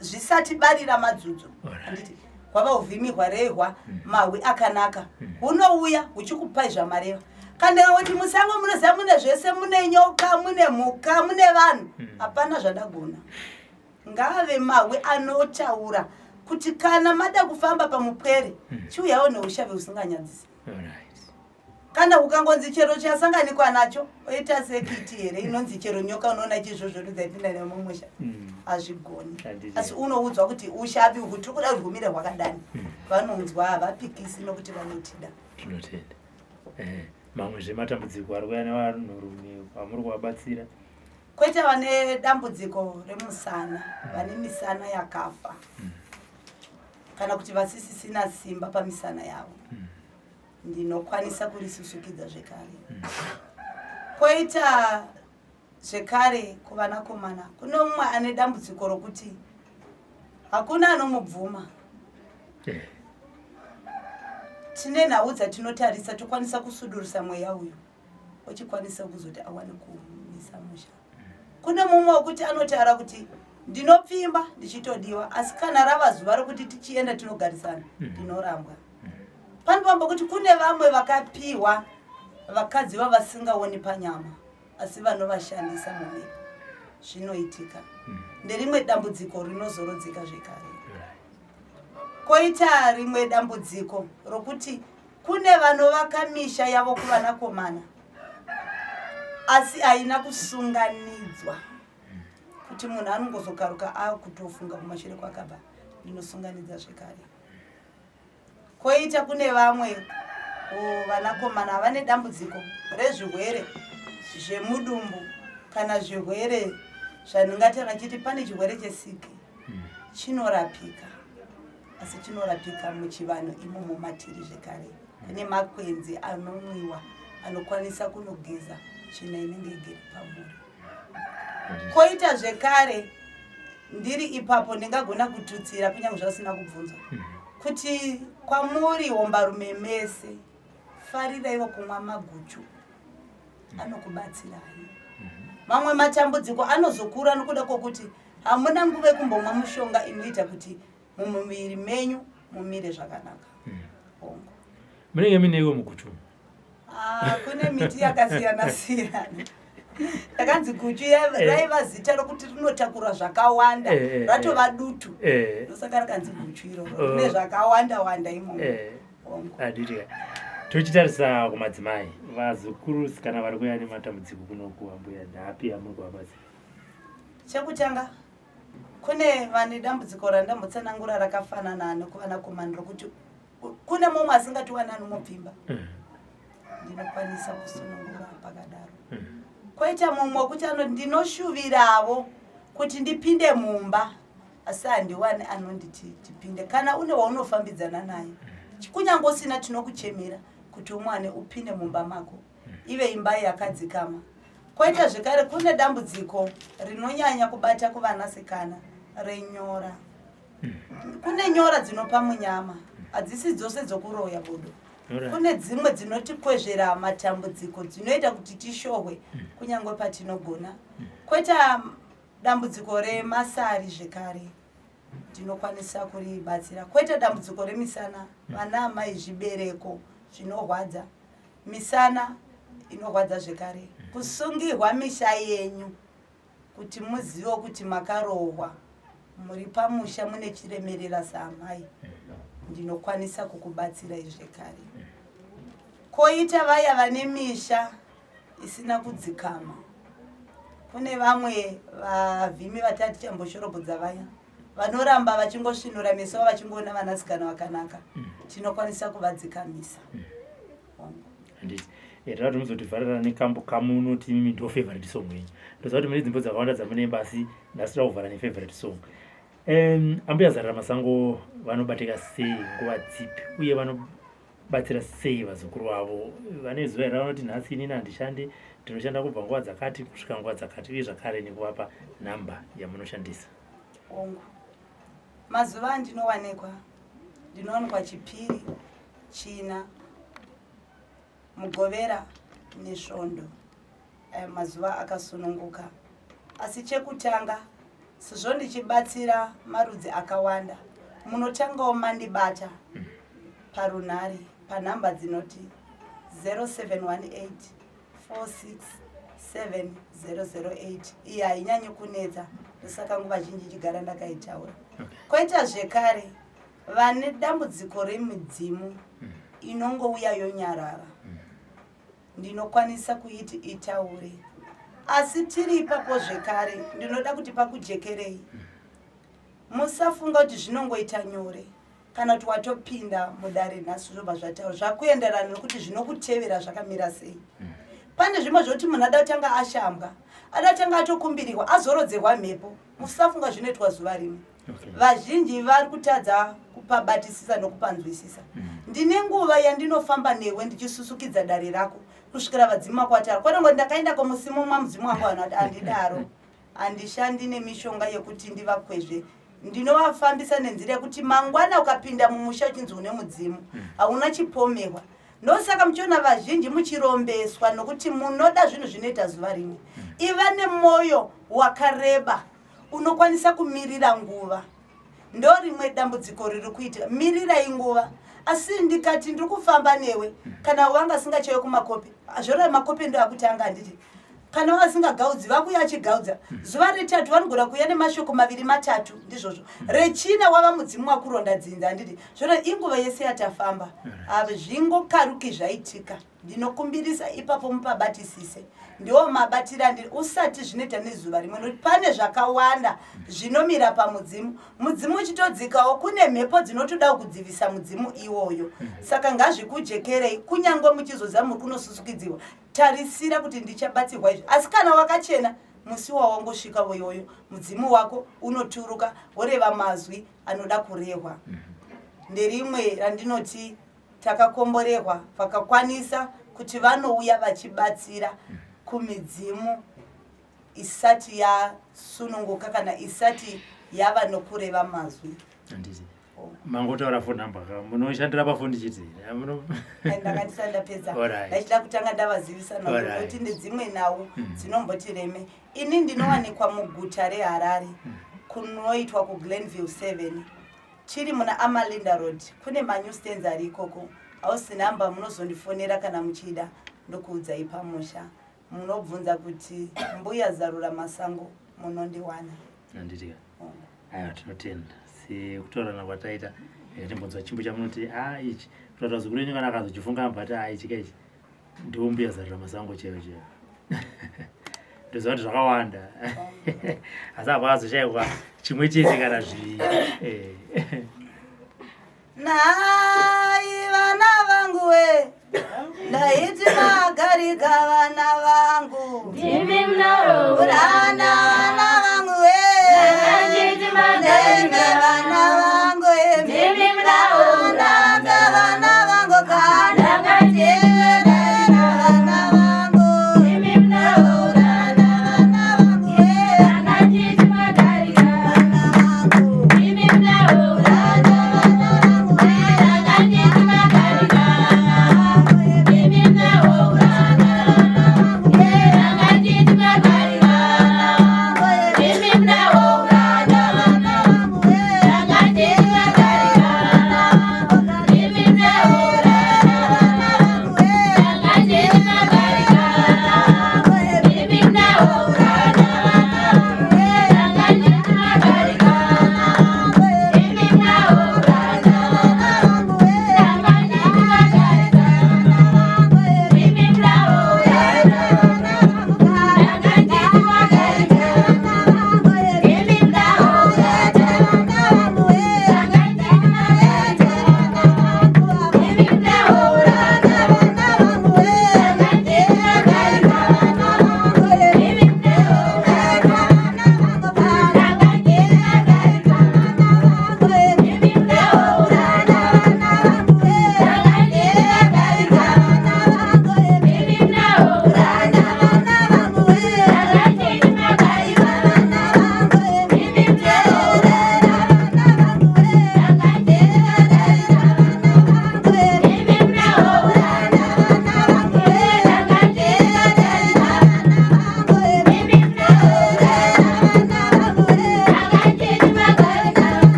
zvisati barira madzudzu. Anditi kwava uvhimi hwarehwa mahwi akanaka. Unouya uchikupai zvamareva. Kana kuti musango munoziva mune zvese, mune nyoka, mune mhuka, mune vanhu, hapana zvandagona. Ngave mahwi anotaura kuti kana mada kufamba pamupwere chiuyawo neushavi usinganyadzisi. Kana ukangonzi chero chasanganikwa nacho oita sekiti here inonzi chero nyoka unoona chizvozvo dzaipinda nemumusha hazvigoni. Asi unoudzwa kuti ushavi uhu tiri kuda rwumire hwakadani. Vanonzwa havapikisi nokuti vanotida. Tinotenda. Mamwe zvematambudziko ari kuuya nevanhurume amuri kuvabatsira? Koita vane dambudziko remusana, vane misana yakafa. Kana kuti vasisisina simba pamisana yavo. Ndinokwanisa kurisusukidza zvekare. Koita zvekare kuvanakomana, kuno mumwe ane dambudziko rokuti hakuna anomubvuma. Tine nhau dzatinotarisa tokwanisa kusudurisa mweya uyu ochikwanisa kuzoti awane kumisa musha. Kune mumwe wekuti anotaura kuti ndinopfimba ndichitodiwa, asi kana rava zuva rokuti tichienda tinogarisana ndinorambwa. Panopamba kuti kune vamwe vakapiwa vakadzi vavasingaoni panyama asi vanovashandisa mumwe. Zvinoitika. Nderimwe dambudziko rinozorodzika zvekare. Koita rimwe dambudziko rokuti kune vanovaka misha yavo kuvanakomana asi haina kusunganidzwa. Kuti munhu anongozokaruka akutofunga kumashure kwakaba ndinosunganidza zvekare. Koita kune vamwe vanakomana vane dambudziko rezvirwere zvemudumbu kana zvirwere zvaningatana chiti pane chirwere chesiki chinorapika. Asi chinorapika muchivanhu imomo matiri zvekare. Kune makwenzi anomwiwa anokwanisa kunogeza tsvina inenge igere pamuri. Koita zvekare ndiri ipapo ndingagona kututsira kunyange zvasina kubvunzwa kuti kwamuri hombarume mese fariraiwo kumwa maguchu anokubatsirai. Mamwe matambudziko anozokura nokuda kwokuti hamuna nguva yekumbomwa mushonga inoita kuti mumuviri menyu mumire zvakanaka. Munenge munewo muguchu? Kune miti yakasiyana siyana. Takanzi guchu raiva zita rokuti rinotakura zvakawanda, ratova dutu. Ndosaka rakanzi guchu iroro. Rine zvakawanda wanda imomo. Aditika. Tochitarisa kumadzimai, vazukuru kana vari kuuya nematambudziko kuno kuMbuya ndapi amuri kuvabatsira? Chekutanga kune vane dambudziko randambotsanangura rakafanana nekuvanakomana rokuti kune mumwe asingatiwana nomupfimba. Ndinokwanisa kusunungura pakadaro. Koita mumwe wekuti ndinoshuviravo kuti ndipinde mumba asi handiwani anonditi tipinde. Kana une waunofambidzana naye kunyange usina tinokuchemera kuti umwane upinde mumba mako ive imba yakadzikama. Koita zvekare kune dambudziko rinonyanya kubata kuvanasikana renyora. Kune nyora dzinopa munyama, hadzisi dzose dzokuroya bodo. Kune dzimwe dzinotikwezvera matambudziko dzinoita kuti tishohwe kunyange patinogona. Koita dambudziko remasari zvekare ndinokwanisa kuribatsira. Koita dambudziko remisana, vana amai zvibereko zvinorwadza, misana inorwadza zvekare, kusungirwa misha yenyu kuti muzive kuti makarohwa, muri pamusha mune chiremerera saamai, ndinokwanisa kukubatsira zvekare. Koita vaya vane misha isina kudzikama, kune vamwe vavhimi vatati chamboshorobodza vaya vanoramba vachingosvinura meso vachingoona vanasikana vakanaka, tinokwanisa kuvadzikamisa. Rati muzotivharira nekambo kamwe unoti mimi ndo favorite song yenyu. Ndoziva kuti mune dzimbo dzakawanda dzamunemba asi ndasira kuvhara nefavorite song. Ambuya Zaruramasango vanobatika sei nguva dzipi uye vanobatsira sei vazukuru vavo? Vane zuva here vanoti nhasi inini handishandi, ndinoshanda kubva nguva dzakati kusvika nguva dzakati, uye zvakare nekuvapa namba yamunoshandisa? Mazuva andinowanikwa, ndinowanikwa Chipiri, China, Mugovera neSvondo. Mazuva akasununguka. Asi chekutanga sezvo ndichibatsira marudzi akawanda, munotangawo mandibata parunhare panhamba dzinoti 0718 467 008. Iyi hainyanyi kunetsa, saka nguva zhinji chigara ndakaitaura. Koita zvekare vane dambudziko remidzimu inongouya yonyarara, ndinokwanisa kuiti itaure. Asi tiri ipapo zvekare ndinoda kuti pakujekerei musafunga kuti zvinongoita nyore kana kuti watopinda mudare nhasi zvobva zvataura zvakuenderana nokuti zvinokutevera zvakamira sei. Pane zvimwe zvokuti munhu ada kutanga ashambwa, ada kutanga atokumbirirwa, azorodzerwa mhepo, musafunga zvinoitwa zuva rimwe. Vazhinji vari kutadza kupabatisisa nokupanzwisisa. Ndine nguva yandinofamba newe ndichisusukidza dare rako kusvikira vadzimu vakwatara. Kwanongo ndakaenda kumusimu mudzimu wangu vanoti handidaro, handishandi nemishonga yekuti ndivakwezve, ndinovafambisa nenzira yekuti mangwana ukapinda mumusha uchinzi une mudzimu hauna chipomerwa. Ndosaka muchiona vazhinji muchirombeswa nokuti munoda zvinhu zvinoita zuva rimwe. Iva nemwoyo wakareba unokwanisa kumirira nguva. Ndo rimwe dambudziko riri kuita, mirirai nguva. Asi ndikati ndiri kufamba newe kana wanga singachewe kumakopi, zvora makopi ndo akutanga handiti. Kana vasingagaudzi vakuya achigaudza, zuva retatu vanogona kuuya nemashoko maviri matatu, ndizvozvo. Rechina wava mudzimu wakuronda dzinza handiti. Zvora inguva yese yatafamba, zvingokaruki zvaitika. Ndinokumbirisa ipapo mupabatisise. Ndiwo mabatira ndiri usati zvinoita nezuva rimwe nokuti pane zvakawanda zvinomira pamudzimu. Mudzimu uchitodzikawo kune mhepo dzinotoda kudzivisa mudzimu iwoyo. Saka ngazvikujekerei kunyange muchizoza muri kunosusukidziwa. Tarisira kuti ndichabatsirwa izvi. Asi kana wakachena musi wawangosvika woyoyo mudzimu wako unoturuka woreva mazwi anoda kurehwa. Nderimwe randinoti takakomborehwa vakakwanisa kuti vanouya vachibatsira kumidzimu isati yasununguka kana isati yava nokureva mazwi. Mangotaura phone number munoshandira pafoni chiti ndakatisa ndapedza ndachida kutanga ndavazivisa nokuti ndedzimwe nhau dzinombotireme. Ini ndinowanikwa muguta reHarare kunoitwa kuGlenville 7 chiri muna Amalinda Road. Kune manewstands ari ikoko. Hausi namba munozondifonera kana muchida ndokuudzai pamusha. Munobvunza kuti Mbuya Zaruramasango munondiwana. Nanditi. Aya tinotenda. Sekutorana kwataita timbonzwa chimbo chamunoti ichi kutoita zukuru yenyu kana akazochifunga mbata ichi kaichi ndiwo Mbuya Zaruramasango chero. Ndoziva kuti zvakawanda asi apa azoshayikwa chimwe chete kana zviviri. Nai vana vangu we ndaiti magarika vana vangu ndimi mnaro urana vana vangu we ndaiti magarika vana vangu we ndimi mnaro urana vana vangu kana ndaiti vana vangu ndimi mnaro urana vana vangu we ndaiti magarika vana vangu ndimi mnaro urana vana vangu we ndaiti magarika ndimi mnaro urana vana vangu we ndaiti magarika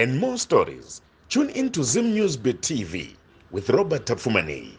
and more stories, tune into Zim News Bute TV with Robert Tafumanei.